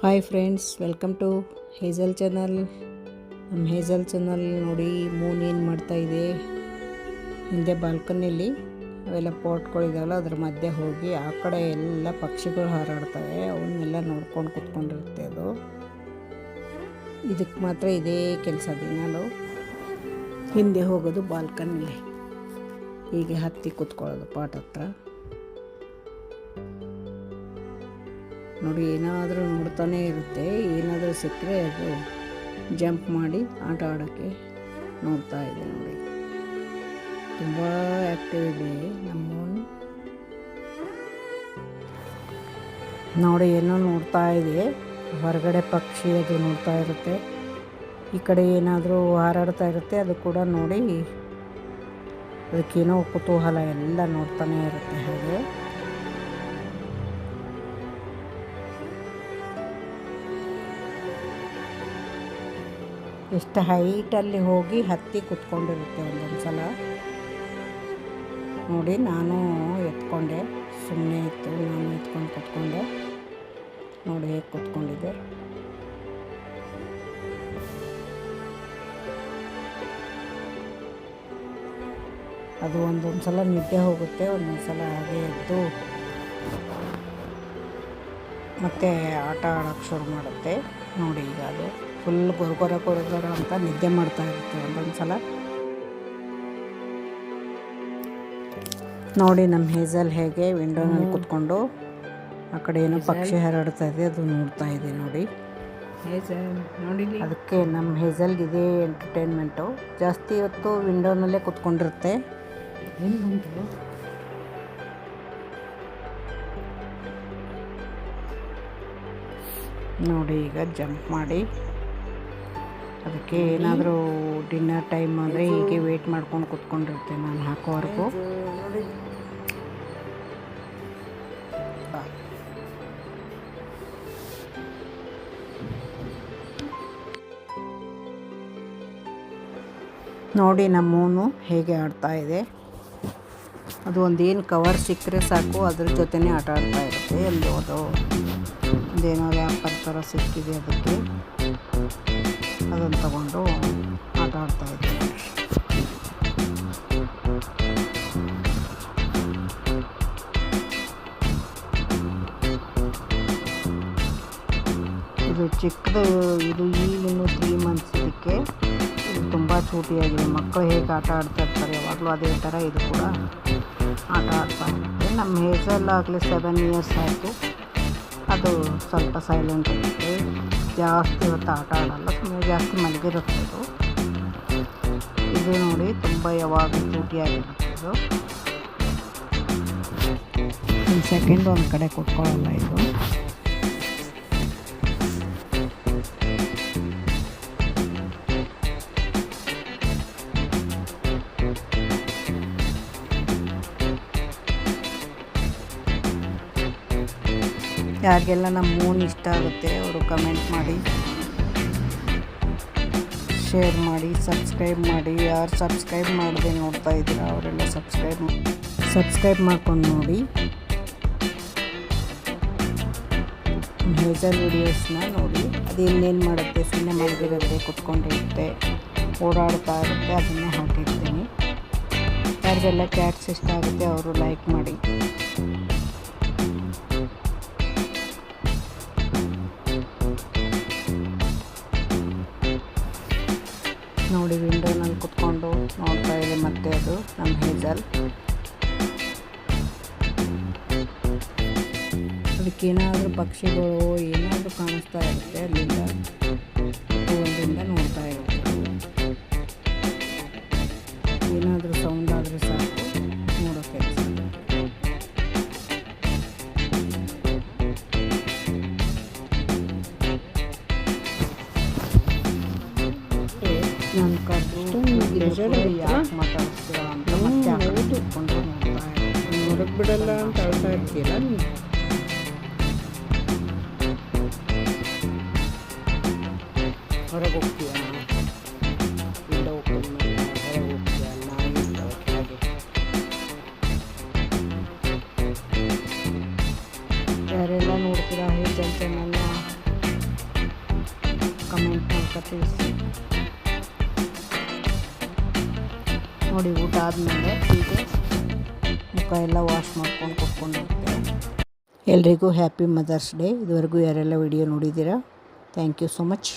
Hi friends, welcome to Hazel channel. ನಮ್ಮ Hazel channel ನೋಡಿ moon ಏನು ಮಾಡ್ತಾಯಿದೆ. ಹಿಂದೆ ಬಾಲ್ಕನಿಯಲ್ಲಿ ಅವೆಲ್ಲ ಪಾಟ್ಗಳಿದಾವಲ್ಲ ಅದ್ರ ಮಧ್ಯೆ ಹೋಗಿ ಆ ಕಡೆ ಎಲ್ಲ ಪಕ್ಷಿಗಳು ಹಾರಾಡ್ತವೆ. ಅವನ್ನೆಲ್ಲ ನೋಡ್ಕೊಂಡು ಕೂತ್ಕೊಂಡಿರುತ್ತೆ ಅದು. ಇದಕ್ಕೆ ಮಾತ್ರ ಇದೇ ಕೆಲಸ. ದಿನಾಲು ಹಿಂದೆ ಹೋಗೋದು ಬಾಲ್ಕನಿಲಿ, ಹೀಗೆ ಹತ್ತಿ ಕೂತ್ಕೊಳ್ಳೋದು ಪಾಟ್ ಹತ್ರ. ನೋಡಿ, ಏನಾದರೂ ನೋಡ್ತಾನೆ ಇರುತ್ತೆ. ಏನಾದರೂ ಸಿಕ್ಕರೆ ಅದು ಜಂಪ್ ಮಾಡಿ ಆಟ ಆಡೋಕ್ಕೆ ನೋಡ್ತಾ ಇದೆ. ನೋಡಿ, ತುಂಬ ಆ್ಯಕ್ಟಿವ್ ಇದೆ ನಮ್ಮವನು. ನೋಡಿ, ಏನೋ ನೋಡ್ತಾ ಇದೆ. ಹೊರಗಡೆ ಪಕ್ಷಿ ಅದು ನೋಡ್ತಾ ಇರುತ್ತೆ. ಈ ಕಡೆ ಏನಾದರೂ ಹಾರಾಡ್ತಾ ಇರುತ್ತೆ, ಅದು ಕೂಡ ನೋಡಿ ಅದಕ್ಕೇನೋ ಕುತೂಹಲ, ಎಲ್ಲ ನೋಡ್ತಾನೆ ಇರುತ್ತೆ. ಹಾಗೆ ಎಷ್ಟು ಹೈಟಲ್ಲಿ ಹೋಗಿ ಹತ್ತಿ ಕುತ್ಕೊಂಡಿರುತ್ತೆ ಒಂದೊಂದು ಸಲ. ನೋಡಿ, ನಾನು ಎತ್ಕೊಂಡೆ, ಸುಮ್ಮನೆ ಇತ್ತು, ನಾನು ಎತ್ಕೊಂಡು ಕುತ್ಕೊಂಡೆ. ನೋಡಿ ಹೇಗೆ ಕುತ್ಕೊಂಡಿದ್ದೆ. ಅದು ಒಂದೊಂದು ಸಲ ನಿದ್ದೆ ಹೋಗುತ್ತೆ, ಒಂದೊಂದು ಸಲ ಹಾಗೆ ಎದ್ದು ಮತ್ತೆ ಆಟ ಆಡೋಕ್ಕೆ ಶುರು ಮಾಡುತ್ತೆ. ನೋಡಿ, ಈಗ ಅದು ಫುಲ್ ಗೊರಗೊರ ಅಂತ ನಿದ್ದೆ ಮಾಡ್ತಾ ಇರುತ್ತೆ ಒಂದೊಂದು ಸಲ. ನೋಡಿ, ನಮ್ಮ ಹೇಜಲ್ ಹೇಗೆ ವಿಂಡೋನಲ್ಲಿ ಕುತ್ಕೊಂಡು ಆ ಕಡೆ ಏನೋ ಪಕ್ಷಿ ಹಾರಾಡ್ತಾ ಇದೆ, ಅದು ನೋಡ್ತಾ ಇದೆ. ನೋಡಿ, ನೋಡಿ, ಅದಕ್ಕೆ ನಮ್ಮ ಹೇಜಲ್ಗೆ ಇದೇ ಎಂಟರ್ಟೈನ್ಮೆಂಟು. ಜಾಸ್ತಿ ಹೊತ್ತು ವಿಂಡೋನಲ್ಲೇ ಕುತ್ಕೊಂಡಿರುತ್ತೆ. ನೋಡಿ, ಈಗ ಜಂಪ್ ಮಾಡಿ ಅದಕ್ಕೆ ಏನಾದರೂ ಡಿನ್ನರ್ ಟೈಮ್ ಅಂದರೆ ಹೀಗೆ ವೆಯ್ಟ್ ಮಾಡ್ಕೊಂಡು ಕುತ್ಕೊಂಡಿರುತ್ತೆ ನಾನು ಹಾಕೋವರೆಗೂ. ನೋಡಿ, ನಮ್ಮವನು ಹೇಗೆ ಆಡ್ತಾ ಇದೆ. ಅದು ಒಂದೇನು ಕವರ್ ಸಿಕ್ಕರೆ ಸಾಕು, ಅದ್ರ ಜೊತೆನೇ ಆಟ ಆಡ್ತಾ ಇರುತ್ತೆ. ಅದು ಒಂದೇನೋ ರ್ಯಾಪರ್ ಥರ ಸಿಕ್ಕಿದೆ, ಅದಕ್ಕೆ ಅದನ್ನು ತಗೊಂಡು ಆಟ ಆಡ್ತಾ ಇದ್ದಾರೆ. ಇದು ಚಿಕ್ಕದು, ಇದು ಈಗಿನ್ನು 3 months. ಇದಕ್ಕೆ ಇದು ತುಂಬ ಚೂಟಿಯಾಗಿದೆ. ಮಕ್ಕಳು ಹೇಗೆ ಆಟ ಆಡ್ತಾ ಇರ್ತಾರೆ ಯಾವಾಗಲೂ ಅದೇ ಥರ ಇದು ಕೂಡ ಆಟ ಆಡ್ತಾ ಇರುತ್ತೆ. ನಮ್ಮ ಹೇಜಲ್ಲಾಗಲೇ 7 years ಆಯಿತು. ಅದು ಸ್ವಲ್ಪ ಸೈಲೆಂಟ್ ಇರುತ್ತೆ, ಜಾಸ್ತಿ ಹೊತ್ತು ಆಟ ಆಡಲ್ಲ, ಸುಮ್ಮನೆ ಜಾಸ್ತಿ ಮಲಗಿರುತ್ತೆ ಅದು. ಇದು ನೋಡಿ, ತುಂಬ ಯಾವಾಗಲೂ ಚೂಟಿಯಾಗಿರುತ್ತೆ. ಇದು ಒಂದು ಸೆಕೆಂಡ್ ಒಂದು ಕಡೆ ಕೂತ್ಕೊಳ್ಳಲ್ಲ ಇದು. ಯಾರಿಗೆಲ್ಲ ನಮ್ಮ ಮೂನ್ ಇಷ್ಟ ಆಗುತ್ತೆ ಅವರು ಕಮೆಂಟ್ ಮಾಡಿ, ಶೇರ್ ಮಾಡಿ, ಸಬ್ಸ್ಕ್ರೈಬ್ ಮಾಡಿ. ಯಾರು ಸಬ್ಸ್ಕ್ರೈಬ್ ಮಾಡದೆ ನೋಡ್ತಾ ಇದ್ದೀರಾ ಅವರೆಲ್ಲ ಸಬ್ಸ್ಕ್ರೈಬ್ ಮಾಡ್ಕೊಂಡು ನೋಡಿ. ಹೇಜಲ್ ವಿಡಿಯೋಸ್ನ ನೋಡಿ. ಅದು ಇನ್ನೇನು ಮಾಡುತ್ತೆ, ಸುಮ್ಮನೆ ಮಲಗಿರುತ್ತೆ, ಕುತ್ಕೊಂಡಿರುತ್ತೆ, ಓಡಾಡ್ತಾ ಇರುತ್ತೆ. ಅದನ್ನೇ ಹಾಕಿರ್ತೀನಿ. ಯಾರಿಗೆಲ್ಲ ಕ್ಯಾಟ್ಸ್ ಇಷ್ಟ ಆಗುತ್ತೆ ಅವರು ಲೈಕ್ ಮಾಡಿ. ನೋಡಿ, ವಿಂಡೋನಲ್ಲಿ ಕುತ್ಕೊಂಡು ನೋಡ್ತಾ ಇದೆ ಮತ್ತೆ ಅದು ನಮ್ಮ ಹೇಜಲ್. ಅದಕ್ಕೇನಾದರೂ ಪಕ್ಷಿಗಳು ಏನಾದರೂ ಕಾಣಿಸ್ತಾ ಇರುತ್ತೆ, ಅಲ್ಲಿಂದ ಒಂದಿಂದ ನೋಡ್ತಾ ಇರುತ್ತೆ. ಏನಾದರೂ ಸೌಂಡ್ ಆದರೆ ಸಾಕು ನೋಡೋ ಕೆಲಸ. ನಾನು ಕರೆದು ಯಾಕೆ ಮಾತಾಡ್ತೀರಾ ಅಂತ ಮತ್ತೆ ಕುತ್ಕೊಂಡು ನೋಡ್ತಾ ಇರ್ತೀನಿ. ನೋಡಕ್ಕೆ ಬಿಡಲ್ಲ ಅಂತ ಅಳ್ತಾ ಇರ್ತೀರಾ ನೀವು. ಹೊರಗೆ ಹೋಗ್ತೀಯಾ, ವಿಂಡೋ ಓಪನ್ ಮಾಡಿ ಹೊರಗೆ ಹೋಗ್ತೀಯಾ, ನಾಯಿ ಇರ್ತಾವೆ ಹಾಗೆ. ಯಾರೆಲ್ಲ ನೋಡ್ತೀರಾ ಹೇಜಲ್ ಚಾನಲ್ನ ತಿಳಿಸಿ. ನೋಡಿ, ಊಟ ಆದಮೇಲೆ ಹೀಗೆ ಮುಖ ಎಲ್ಲ ವಾಶ್ ಮಾಡ್ಕೊಂಡು ಕೊಟ್ಕೊಂಡಿರ್ತಾರೆ. ಎಲ್ರಿಗೂ ಹ್ಯಾಪಿ ಮದರ್ಸ್ ಡೇ. ಇದುವರೆಗೂ ಯಾರೆಲ್ಲ ವಿಡಿಯೋ ನೋಡಿದ್ದೀರಾ, ಥ್ಯಾಂಕ್ ಯು ಸೊ ಮಚ್.